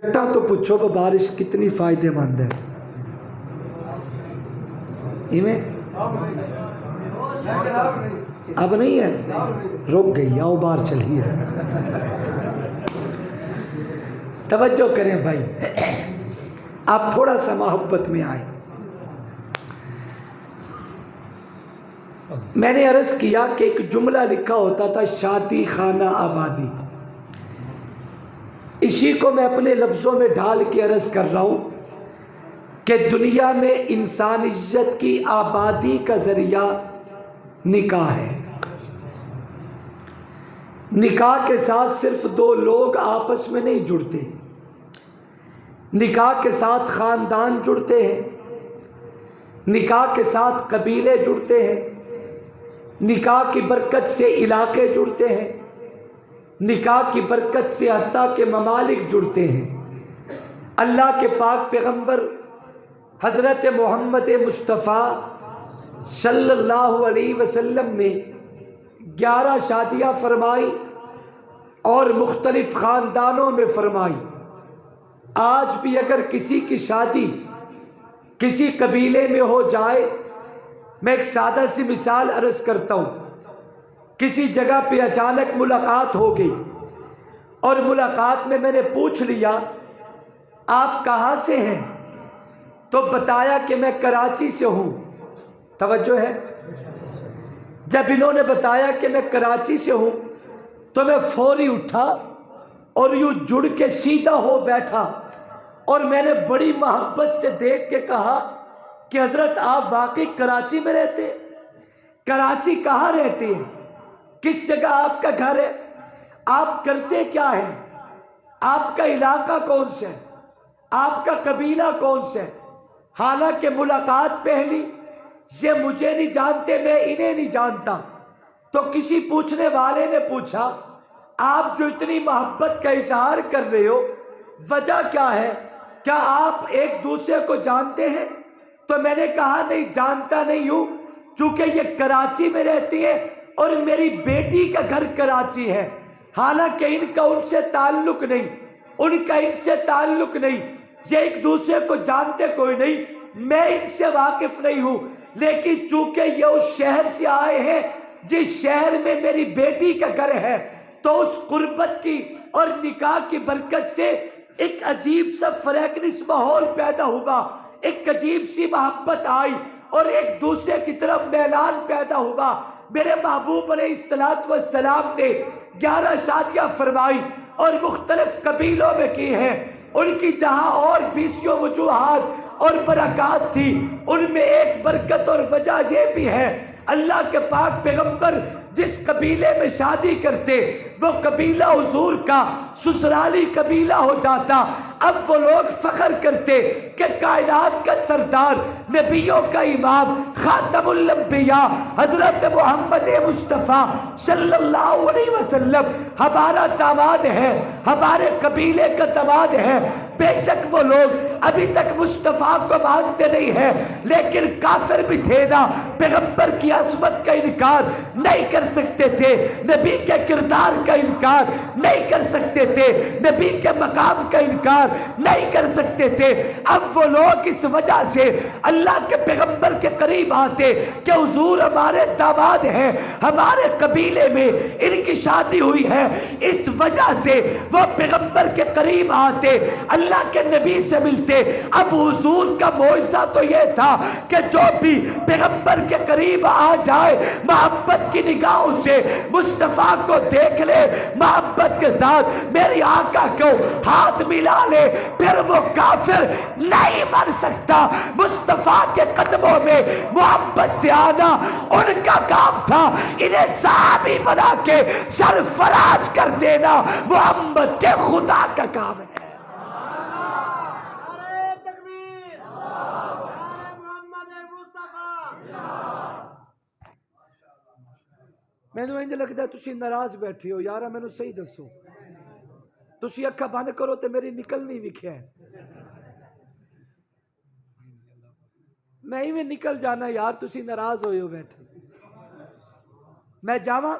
तो पूछो कि बारिश कितनी फायदेमंद है। इमें अब नहीं है, रुक गई, आओ बाहर चलिए। तवज्जो करें भाई, आप थोड़ा सा मोहब्बत में आए। मैंने अर्ज किया कि एक जुमला लिखा होता था, शादी खाना आबादी। इसी को मैं अपने लफ्ज़ों में ढाल के अर्ज कर रहा हूँ कि दुनिया में इंसानियत की आबादी का ज़रिया निकाह है। निकाह के साथ सिर्फ दो लोग आपस में नहीं जुड़ते, निकाह के साथ ख़ानदान जुड़ते हैं, निकाह के साथ कबीले जुड़ते हैं, निकाह की बरकत से इलाके जुड़ते हैं, निकाह की बरकत से हत्ता के ममालिक जुड़ते हैं। अल्लाह के पाक पैगंबर हज़रत मोहम्मद मुस्तफ़ा सल्लल्लाहु अलैहि वसल्लम ने 11 शादियाँ फरमाई और मुख्तलिफ ख़ानदानों में फरमाई। आज भी अगर किसी की शादी किसी कबीले में हो जाए, मैं एक सादा सी मिसाल अर्ज करता हूँ। किसी जगह पे अचानक मुलाकात हो गई और मुलाकात में मैंने पूछ लिया आप कहाँ से हैं, तो बताया कि मैं कराची से हूँ। तवज्जो है। जब इन्होंने बताया कि मैं कराची से हूँ तो मैं फौरी उठा और यूँ जुड़ के सीधा हो बैठा और मैंने बड़ी मोहब्बत से देख के कहा कि हजरत आप वाकई कराची में रहते हैं? कराची कहाँ रहते हैं? किस जगह आपका घर है? आप करते क्या है? आपका इलाका कौन सा है? आपका कबीला कौन सा है? हालांकि मुलाकात पहली, ये मुझे नहीं जानते, मैं इन्हें नहीं जानता। तो किसी पूछने वाले ने पूछा आप जो इतनी मोहब्बत का इजहार कर रहे हो, वजह क्या है? क्या आप एक दूसरे को जानते हैं? तो मैंने कहा नहीं, जानता नहीं हूं, चूंकि ये कराची में रहती है और मेरी बेटी का घर कराची है। हालांकि इनका उनसे ताल्लुक नहीं, उनका इनसे ताल्लुक नहीं, ये एक दूसरे को जानते कोई नहीं, मैं इनसे वाकिफ नहीं हूं। लेकिन चूंकि ये उस शहर से आए हैं जिस शहर में मेरी बेटी का घर है, तो उस कुर्बत की और निकाह की बरकत से एक अजीब सा फ्रैंकनेस माहौल पैदा हुआ, एक अजीब सी मोहब्बत आई और एक दूसरे की तरफ मैलान पैदा हुआ। मेरे महबूब अलैहिस्सलातु वस्सलाम ने 11 शादियां फरमाई और मुख्तलिफ कबीलों में की हैं। उनकी जहां और 20 वजूहात और बरक़ात थी, उनमें एक बरकत और वजह यह भी है, अल्लाह के पाक पैगंबर जिस कबीले में शादी करते वो कबीला हुजूर का ससुराली कबीला हो जाता। अब वो लोग फख्र करते कि कायनात का सरदार, नबियों का इमाम, खातमुल अंबिया हजरत मोहम्मद मुस्तफ़ा सल्लल्लाहु अलैहि वसल्लम हमारा दामाद है, हमारे कबीले का दामाद है। बेशक वो लोग अभी तक मुस्तफ़ा को मानते नहीं है, लेकिन काफिर भी थे ना, पैगंबर की असमत का इनकार नहीं कर सकते थे, नबी के किरदार का इनकार नहीं कर सकते थे, नबी के मकाम का इनकार नहीं कर सकते थे। अब वो लोग इस वजह से अल्लाह के पैगंबर के करीब आते कि हुजूर हमारे दामाद हैं, हमारे कबीले में इनकी शादी हुई है, इस वजह से वो पैगंबर के करीब आते, अल्लाह के नबी से मिलते। अब हुजूर का मौजज़ा तो ये था कि जो भी पैगंबर के करीब आ जाए, मोहब्बत की निगाहों से मुस्तफ़ा को देख ले, मोहब्बत के साथ मेरी आका को हाथ मिला ले, फिर वो काफिर नहीं मर सकता। मुस्तफ़ा के कदमों में मोहब्बत से आना उनका काम था, इन्हें साहबी बना के सरफराज कर देना मोहम्मद के खुदा का काम है। मैनू इंज लगता तुसी नाराज बैठे हो यार, मैनू सही दसो, तुसी अखा बंद करो तो मेरी निकल नहीं विख्या, मैं इवें निकल जाना यार, तुसी नाराज होए हो बैठे। मैं जावा,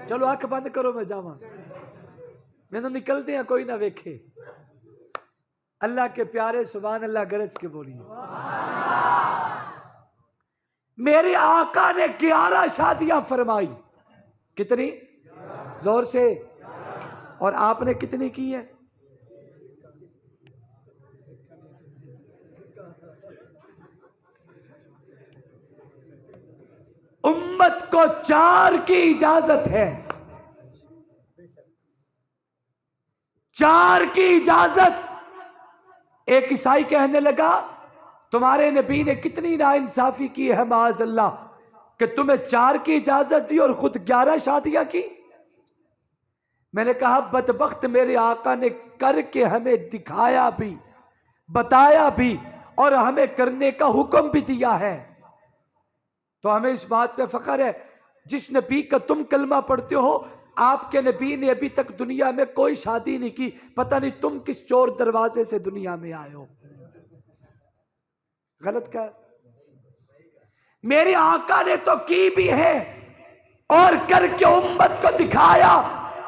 चलो अख बंद करो, मैं जावा, मैनू निकलते हैं कोई ना वेखे। अल्लाह के प्यारे सुभान अल्लाह गरज के बोलिए। मेरे आका ने 11 शादियां फरमाई। कितनी? जोर से। और आपने कितनी की है? उम्मत को 4 की इजाजत है, 4 की इजाजत। एक ईसाई कहने लगा तुम्हारे नबी ने कितनी नाइंसाफी की है माज़ अल्लाह कि तुम्हें 4 की इजाजत दी और खुद 11 शादियां की। मैंने कहा बदबख्त मेरे आका ने करके हमें दिखाया भी, बताया भी और हमें करने का हुक्म भी दिया है। तो हमें इस बात पे फख्र है जिस नबी का तुम कलमा पढ़ते हो, आपके नबी ने अभी तक दुनिया में कोई शादी नहीं की। पता नहीं तुम किस चोर दरवाजे से दुनिया में आए हो। गलत क्या? मेरे आका ने तो की भी है और करके उम्मत को दिखाया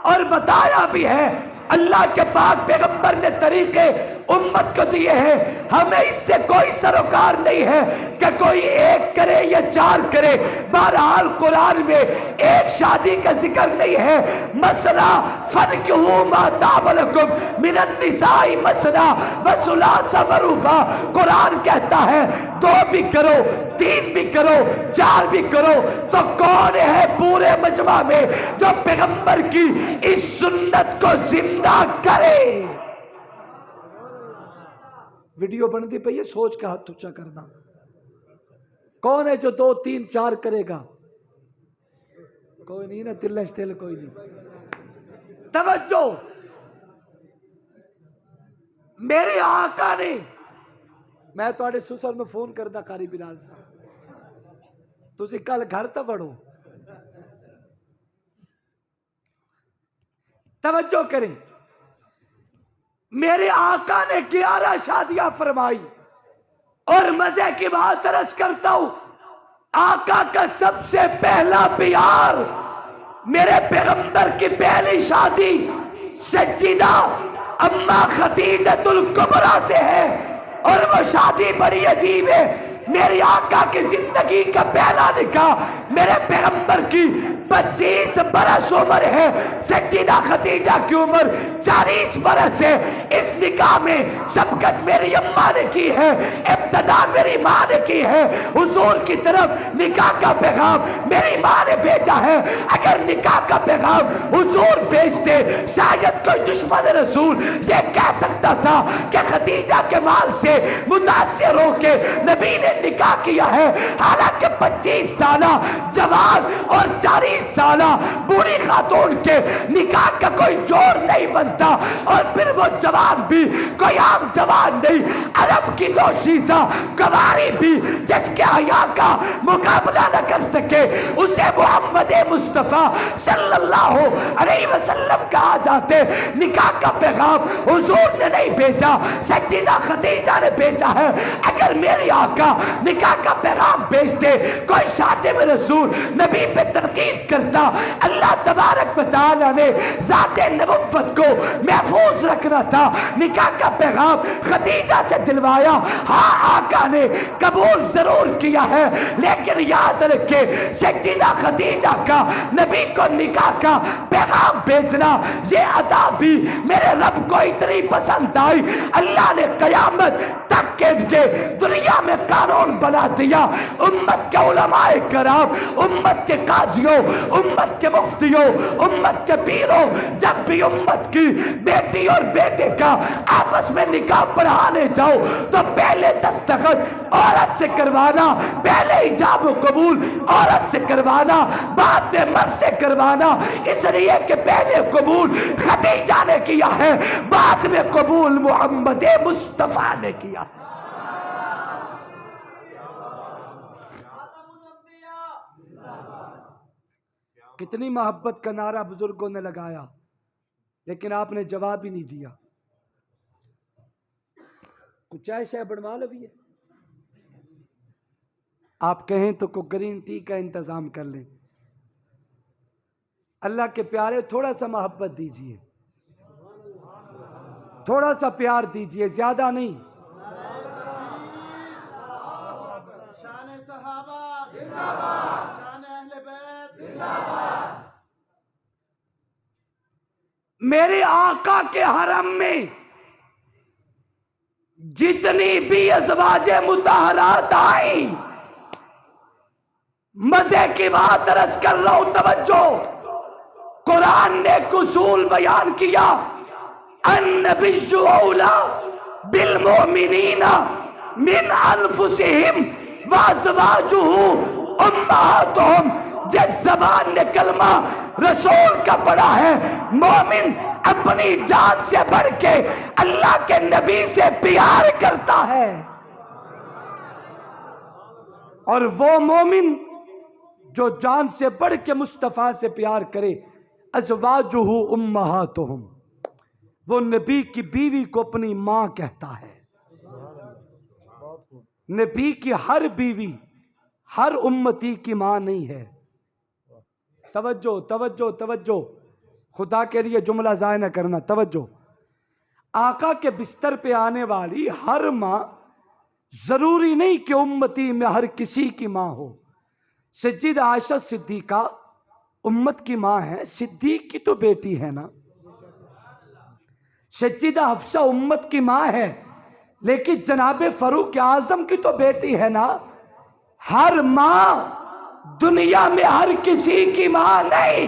और बताया भी है। अल्लाह के पाक पैगंबर ने तरीके उम्मत को दिए हैं। हमें इससे कोई सरोकार नहीं है कि कोई 1 करे या 4 करे। बहरहाल कुरान में एक शादी का जिक्र नहीं है। मसला फनकिहू मा ताब लकुम मिनन निसाई मसना व सुलासा व रुबा। कुरान कहता है 2 भी करो, 3 भी करो, 4 भी करो। तो कौन है पूरे मजमा में जो पैगंबर की इस सुन्नत को जिंदा करे? वीडियो बनती पई है, सोच के हाथ ऊंचा करना। कौन है जो 2, 3, 4 करेगा? कोई नहीं ना, तिल तिल कोई नहीं। तवज्जो, मेरे आका ने, मैं थोड़े सुसर में फोन करदा कारी बिलाल साहब, तुसी कल घर तो बढ़ो। तवज्जो करें, मेरे आका ने 11 शादियां फरमाई। और मजे की बात अर्ज करता हूं, आका का सबसे पहला प्यार, मेरे पैगंबर की पहली शादी सज्जिदा अम्मा खदीजतुल कुबरा से है। और वो शादी बड़ी अजीब है। मेरे आका की जिंदगी का पहला निकाह मेरे पैगंबर की 25 बरस उम्र है, सज्जिदा खदीजा की उम्र 40 बरस है। इस निकाह में सबकत मेरी अम्मा ने की है, इब्तदा मेरी माँ ने की है। हुजूर की तरफ निकाह का पैगाम मेरी माँ ने भेजा है। अगर निकाह का पैगाम हुजूर भेजते, शायद कोई दुश्मन रसूल ये कह सकता था कि खदीजा के माल से मुतासिर होके नबी ने निकाह किया है। हालांकि 25 साल जवान और 40 साल बूढ़ी खातून के निकाह का कोई जोर नहीं बनता। और फिर वो जवान भी कोई आम जवान नहीं, अरब की दोशीजा कवारी भी जिसके हया का मुकाबला न कर सके, उसे मोहम्मद मुस्तफा सल्लल्लाहु अलैहि वसल्लम कहा जाते। निकाह का पैगाम हुजूर ने नहीं भेजा, सज्जिदा खदीजा ने भेजा है। अगर मेरे आका निकाह का पैगाम भेजते, कोई शातिम रसूल नबी पे तनकीद करता, अल्लाह तबारक व तआला ने ज़ाते नबुव्वत को महफूज रखना था। निकाह का पैगाम खदीजा से दिलवाया। हाँ, आका ने कबूल जरूर किया है, लेकिन याद रखे सज्जिदा खदीजा का नबी को निकाह का पैगाम भेजना, ये अदा भी मेरे रब को इतनी पसंद आई, अल्लाह ने कयामत तक के दुनिया में कानून बना दिया। उम्मत के उलमाए कराम, उम्मत के काजियों, उम्मत के मुफ्तियों, उम्मत के पीरों, जब भी उम्मत की बेटी और बेटे का आपस में निकाह पढ़ाने जाओ तो पहले दस्तखत औरत से करवाना, पहले इजाब कबूल औरत से करवाना, बाद में मर्द से करवाना। इसलिए कि पहले कबूल खदीजा ने किया है, बाद में कबूल मोहम्मद मुस्तफा ने किया। कितनी मोहब्बत का नारा बुजुर्गों ने लगाया, लेकिन आपने जवाब ही नहीं दिया। कुछ चाय शाय बनवा लो भी है, आप कहें तो कोई ग्रीन टी का इंतजाम कर लें। अल्लाह के प्यारे, थोड़ा सा मोहब्बत दीजिए। थोड़ा सा प्यार दीजिए, ज्यादा नहीं। शान सहाबा जिंदाबाद, शान अहले बैत जिंदाबाद। मेरे आका के हरम में जितनी भी अज़वाजे मुताहरात आई, मजे की बात अर्ज कर रहा हूं, तवज्जो। कुरान ने एक उसूल बयान किया, अन्नबिय्यु औला बिल मोमिनीना मिन अनफुसिहिम व अज़वाजुहु उम्महातुहुम। जिस ज़बान ने कलमा रसूल का पढ़ा है, मोमिन अपनी जान से बढ़ के अल्लाह के नबी से प्यार करता है। और वो मोमिन जो जान से बढ़ के मुस्तफ़ा से प्यार करे, अज़वाजुहु उम्महातुहुम, वो नबी की बीवी को अपनी मां कहता है। नबी की हर बीवी हर उम्मती की मां नहीं है। तवज्जो तवज्जो तवज्जो, खुदा के लिए जुमला ज़ाय न करना, तवज्जो। आका के बिस्तर पे आने वाली हर मां जरूरी नहीं कि उम्मती में हर किसी की मां हो। सज्जिदा आयशा सिद्दीका उम्मत की मां है, सिद्दीक की तो बेटी है ना। सज्जिदा हफ्सा उम्मत की मां है, लेकिन जनाबे फरूक आजम की तो बेटी है ना। हर मां दुनिया में हर किसी की मां नहीं,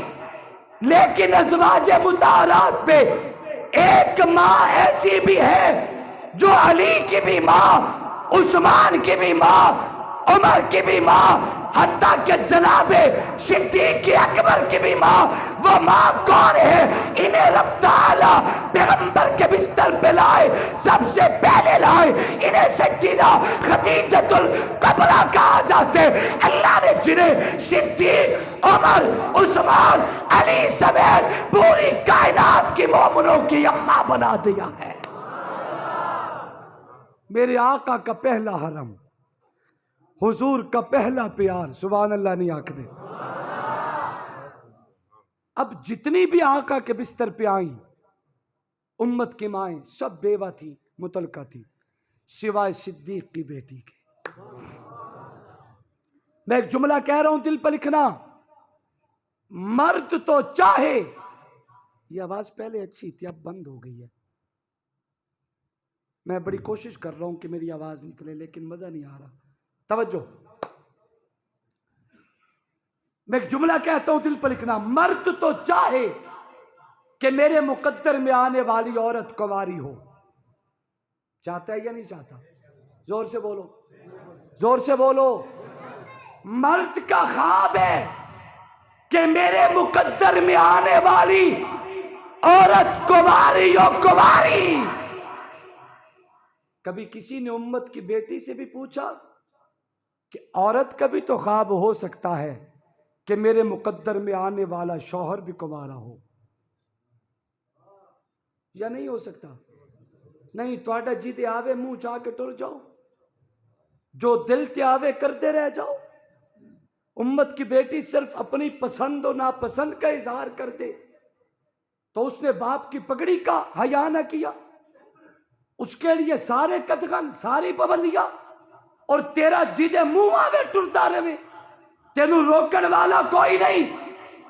लेकिन अज़वाजे मुताहरात पे एक मां ऐसी भी है जो अली की भी मां, उस्मान की भी मां, उमर की भी मां, हत्ता के जनाबे सिद्दीक अकबर की भी मां। वो मां कौन है? इन्हें रब ताला पैगंबर के बिस्तर पे लाए, सबसे पहले लाए इन्हें सज्जिदा खदीजतुल कुबरा कहा जाते। अल्लाह ने जिन्हें सिद्दीक, उमर, उस्मान, अली समेत पूरी कायनात की मोमिनों की अम्मा बना दिया है। मेरे आका का पहला हरम, हुजूर का पहला प्यार, सुभान अल्लाह नहीं आंख दे। अब जितनी भी आका के बिस्तर पे आई उम्मत की माएं सब बेवा थी, मुतलका थी, सिवाय सिद्दीक की बेटी के। मैं एक जुमला कह रहा हूं, दिल पर लिखना। मर्द तो चाहे, ये आवाज पहले अच्छी थी अब बंद हो गई है। मैं बड़ी कोशिश कर रहा हूं कि मेरी आवाज निकले, लेकिन मजा नहीं आ रहा। तवज्जो, मैं एक जुमला कहता हूं, दिल पर लिखना। मर्द तो चाहे कि मेरे मुकद्दर में आने वाली औरत कुंवारी हो, चाहता है या नहीं चाहता? जोर से बोलो, जोर से बोलो। मर्द का ख्वाब है कि मेरे मुकद्दर में आने वाली औरत कुंवारी हो, कुंवारी। कभी किसी ने उम्मत की बेटी से भी पूछा कि औरत का भी तो ख्वाब हो सकता है कि मेरे मुकद्दर में आने वाला शौहर भी कुंवारा हो, या नहीं हो सकता? नहीं, तुहाडा जिदे आवे मुंह चाह के टुर जाओ, जो दिल ते आवे करते रह जाओ। उम्मत की बेटी सिर्फ अपनी पसंद और नापसंद का इजहार कर दे तो उसने बाप की पगड़ी का हया न किया, उसके लिए सारे कदगन, सारी पाबंदियां, और तेरा जिदे मुंह आवे टुरता रहे, तेनू रोकने वाला कोई नहीं।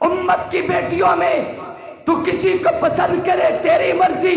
उम्मत की बेटियों में तू किसी को पसंद करे तेरी मर्जी,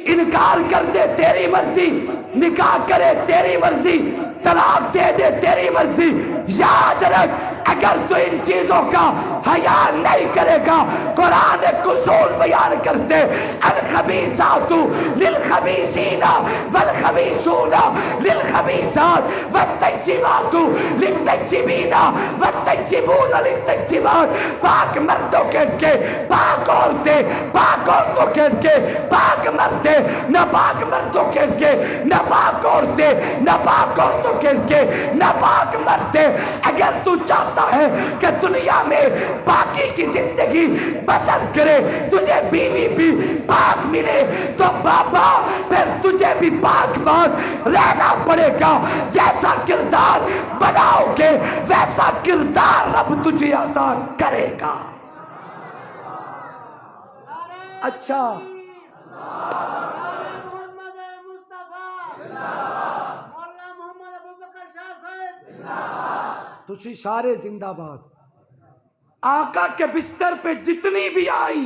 इनकार कर दे तेरी मर्जी, निकाह करे तेरी मर्जी, तलाक दे दे तेरी मर्जी। याद रख, अगर तू इन चीजों का हया नहीं करेगा, कुरान एक उसूल बयान करते, अल खबीसातु लिल खबीसीना वल खबीसूना लिल खबीसात वत्तय्यिबातु लित तय्यिबीना वत्तय्यिबूना लित तय्यिबात। पाक मर्दों के पाक औरतें, पाक औरतों के पाक मर्दें, नापाक मर्दों के नापाक औरतें, नापाक औरतों के नापाक मर्दें। अगर तू चाहता है कि दुनिया में पाकी की जिंदगी बसर करे, तुझे बीवी भी पाक मिले, तो बाबा फिर तुझे भी पाक बाज रहना पड़ेगा। जैसा किरदार बनाओगे वैसा किरदार रब तुझे अता करेगा। अच्छा, मौलाना मोहम्मद अबू बकर शाह साहब तुसी सारे जिंदाबाद। आका के बिस्तर पे जितनी भी आई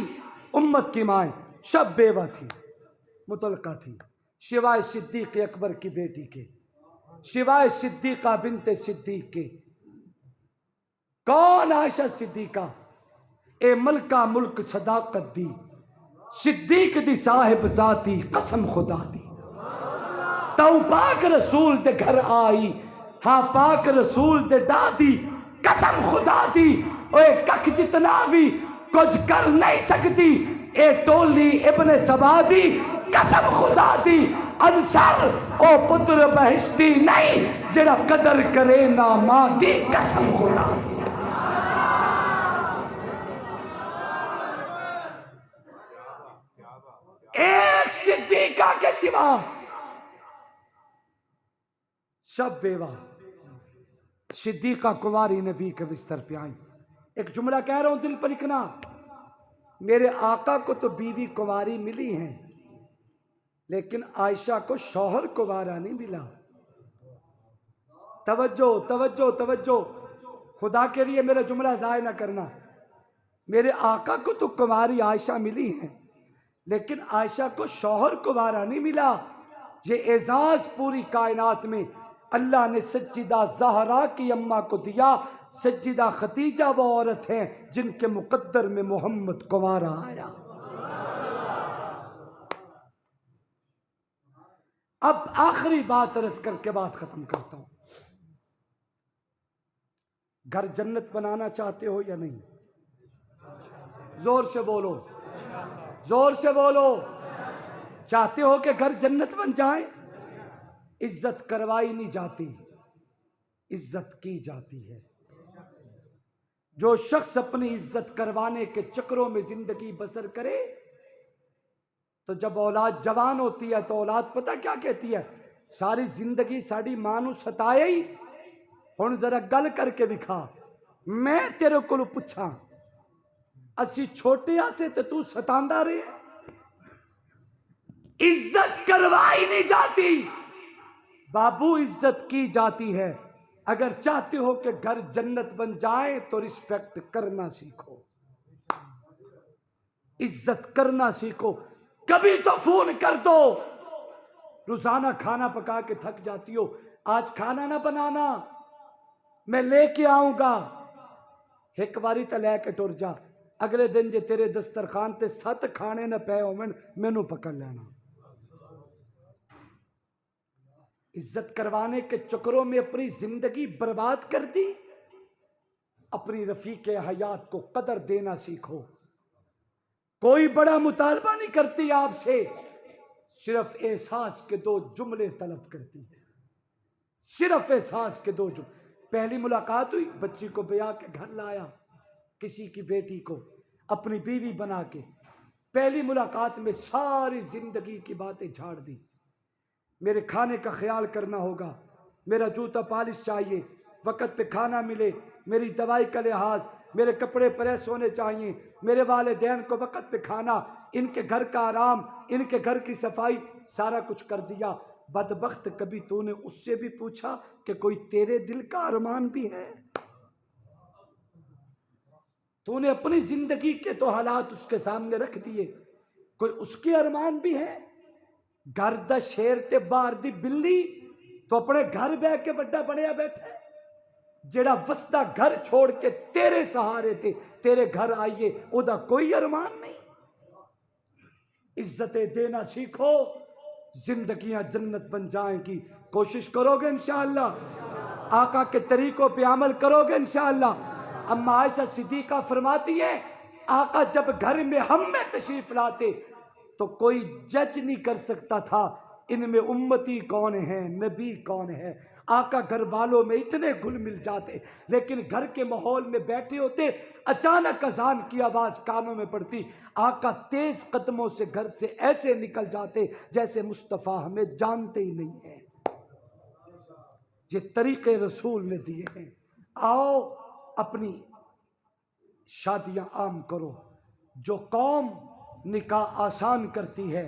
उम्मत की माए सब बेवा थी, मुतलका थी, सिवाय सिद्दीक अकबर की बेटी के, सिवाय सिद्दीका बिनते सिद्दीक के। कौन? आयशा सिद्दीका। ए मलका मुल्क सदाकत दी, सिद्दीक दी साहिब जाती कसम खुदा दी। तऊ पाक रसूल दे घर आई, हाँ पाक रसूल दे दादी कसम खुदा दी। ओए कख जितना भी कुछ कर नहीं सकती ए टोली इब्ने सबादी कसम खुदा दी। अंसार ओ पुत्र बहिश्ती नहीं जरा कदर करे ना मां दी कसम खुदा दी। एक सिद्दीका के सिवा सब बेवा। सिद्दीका कुंवारी नबी के बिस्तर पे आई। एक जुमला कह रहा हूं दिल पर लिखना, मेरे आका को तो बीवी कुंवारी मिली है लेकिन आयशा को शौहर कुंवारा नहीं मिला। तवज्जो तवज्जो तवज्जो, खुदा के लिए मेरा जुमला जाय ना करना। मेरे आका को तो कुंवारी आयशा मिली है लेकिन आयशा को शौहर कुंवारा नहीं मिला। ये एजाज पूरी कायनात में अल्लाह ने सज्जिदा ज़हरा की अम्मा को दिया। सज्जिदा खतीजा वो औरत हैं जिनके मुकद्दर में मोहम्मद कुंवारा आया। अब आखिरी बात अर्ज करके बात खत्म करता हूं। घर जन्नत बनाना चाहते हो या नहीं? जोर से बोलो, जोर से बोलो। चाहते हो कि घर जन्नत बन जाए? इज्जत करवाई नहीं जाती, इज्जत की जाती है। जो शख्स अपनी इज्जत करवाने के चक्रों में जिंदगी बसर करे तो जब औलाद जवान होती है तो औलाद पता क्या कहती है? सारी जिंदगी साड़ी मां नू सताया ही, हुण जरा गल करके विखा। मैं तेरे को पूछा, असी छोटिया से तो तू सतांदा रहे। इज्जत करवाई नहीं जाती बाबू, इज्जत की जाती है। अगर चाहते हो कि घर जन्नत बन जाए तो रिस्पेक्ट करना सीखो, इज्जत करना सीखो। कभी तो फोन कर दो। रोजाना खाना पका के थक जाती हो, आज खाना ना बनाना, मैं लेके आऊंगा। एक बारी तो लैके टुर जा। अगले दिन जे तेरे दस्तरखान ते 7 खाने न पे होवन मैनू पकड़ लेना। इज्जत करवाने के चक्रों में अपनी जिंदगी बर्बाद कर दी। अपनी रफीके हयात को कदर देना सीखो। कोई बड़ा मुतालबा नहीं करती आपसे, सिर्फ एहसास के 2 जुमले तलब करती है, सिर्फ एहसास के 2 जुमले। पहली मुलाकात हुई, बच्ची को ब्याह के घर लाया, किसी की बेटी को अपनी बीवी बना के। पहली मुलाकात में सारी जिंदगी की बातें झाड़ दी। मेरे खाने का ख्याल करना होगा, मेरा जूता पॉलिश चाहिए, वक़्त पे खाना मिले, मेरी दवाई का लिहाज, मेरे कपड़े प्रेस होने चाहिए, मेरे वालिदैन को वक़्त पे खाना, इनके घर का आराम, इनके घर की सफाई, सारा कुछ कर दिया। बदबख्त कभी तूने उससे भी पूछा कि कोई तेरे दिल का अरमान भी है? तूने अपनी जिंदगी के तो हालात उसके सामने रख दिए, कोई उसके अरमान भी है? घर दा शेर ते बाहर दी बिल्ली तो अपने घर बह के वड्डा बनया बैठा है। जेड़ा वसदा घर छोड़ के तेरे सहारे थे तेरे घर आइए, ओदा कोई अरमान नहीं। इज्जतें देना सीखो, जिंदगियां जन्नत बन जाएंगी। कोशिश करोगे इंशाअल्लाह, आका के तरीकों पे अमल करोगे इंशाअल्लाह। अम्मा आयशा सिद्दीका फरमाती है, आका जब घर में हम में तशरीफ लाते तो कोई जज नहीं कर सकता था इनमें उम्मती कौन है, नबी कौन है। आका घर वालों में इतने घुल मिल जाते, लेकिन घर के माहौल में बैठे होते, अचानक अजान की आवाज कानों में पड़ती, आका तेज कदमों से घर से ऐसे निकल जाते जैसे मुस्तफ़ा हमें जानते ही नहीं है। ये तरीके रसूल ने दिए हैं। आओ अपनी शादियां आम करो। जो कौम निकाह आसान करती है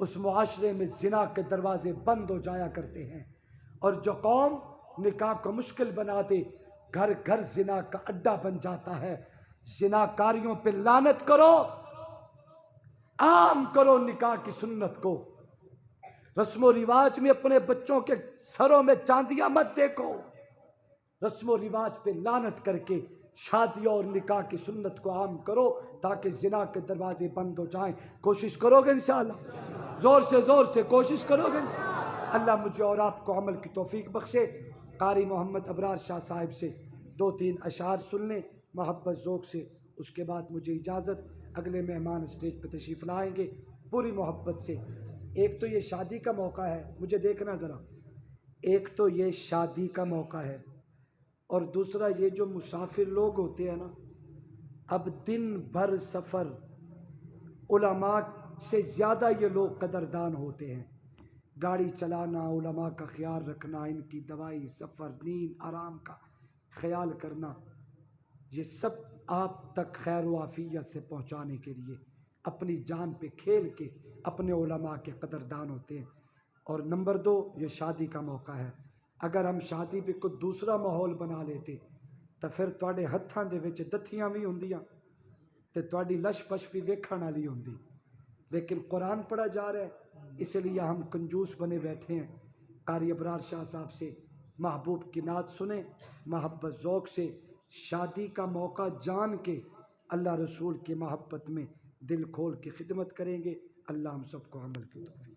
उस मुआशरे में जिना के दरवाजे बंद हो जाया करते हैं। और जो कौम निकाह को मुश्किल बना दे, घर घर जिना का अड्डा बन जाता है। जिनाकारियों पे लानत करो, आम करो निकाह की सुन्नत को। रस्मो रिवाज में अपने बच्चों के सरों में चांदियां मत देखो। रस्मो रिवाज पे लानत करके शादी और निकाह की सुन्नत को आम करो ताकि जिना के दरवाजे बंद हो जाएं। कोशिश करोगे इंशाअल्लाह, जोर से कोशिश करोगे इंशाअल्लाह। अल्लाह मुझे और आपको अमल की तौफीक बख्शे। कारी मोहम्मद अबरार शाह साहिब से 2-3 अशार सुन लें मोहब्बत ज़ौक़ से, उसके बाद मुझे इजाज़त। अगले मेहमान स्टेज पर तशरीफ़ लाएंगे पूरी मोहब्बत से। एक तो ये शादी का मौका है, मुझे देखना ज़रा, एक तो ये शादी का मौका है और दूसरा ये जो मुसाफिर लोग होते हैं ना, अब दिन भर सफ़र, उलमा से ज़्यादा ये लोग कदरदान होते हैं। गाड़ी चलाना, उलमा का ख्याल रखना, इनकी दवाई, सफ़र, नींद, आराम का ख्याल करना, ये सब आप तक खैर व आफियत से पहुँचाने के लिए अपनी जान पे खेल के अपने उलमा के कदरदान होते हैं। और नंबर 2, ये शादी का मौका है। अगर हम शादी पे कोई दूसरा माहौल बना लेते तो फिर तुहाडे हत्थां दे विच दत्थियां भी होंदियां ते तुहाडी लश-पश भी वेखण वाली होंदी। लेकिन कुरान पढ़ा जा रहा है, इसलिए हम कंजूस बने बैठे हैं। कारी अबरार शाह साहब से महबूब की नात सुने मोहब्बत ज़ौक़ से। शादी का मौका जान के अल्लाह रसूल की मोहब्बत में दिल खोल के खिदमत करेंगे। अल्लाह हम सबको अमल की तौफीक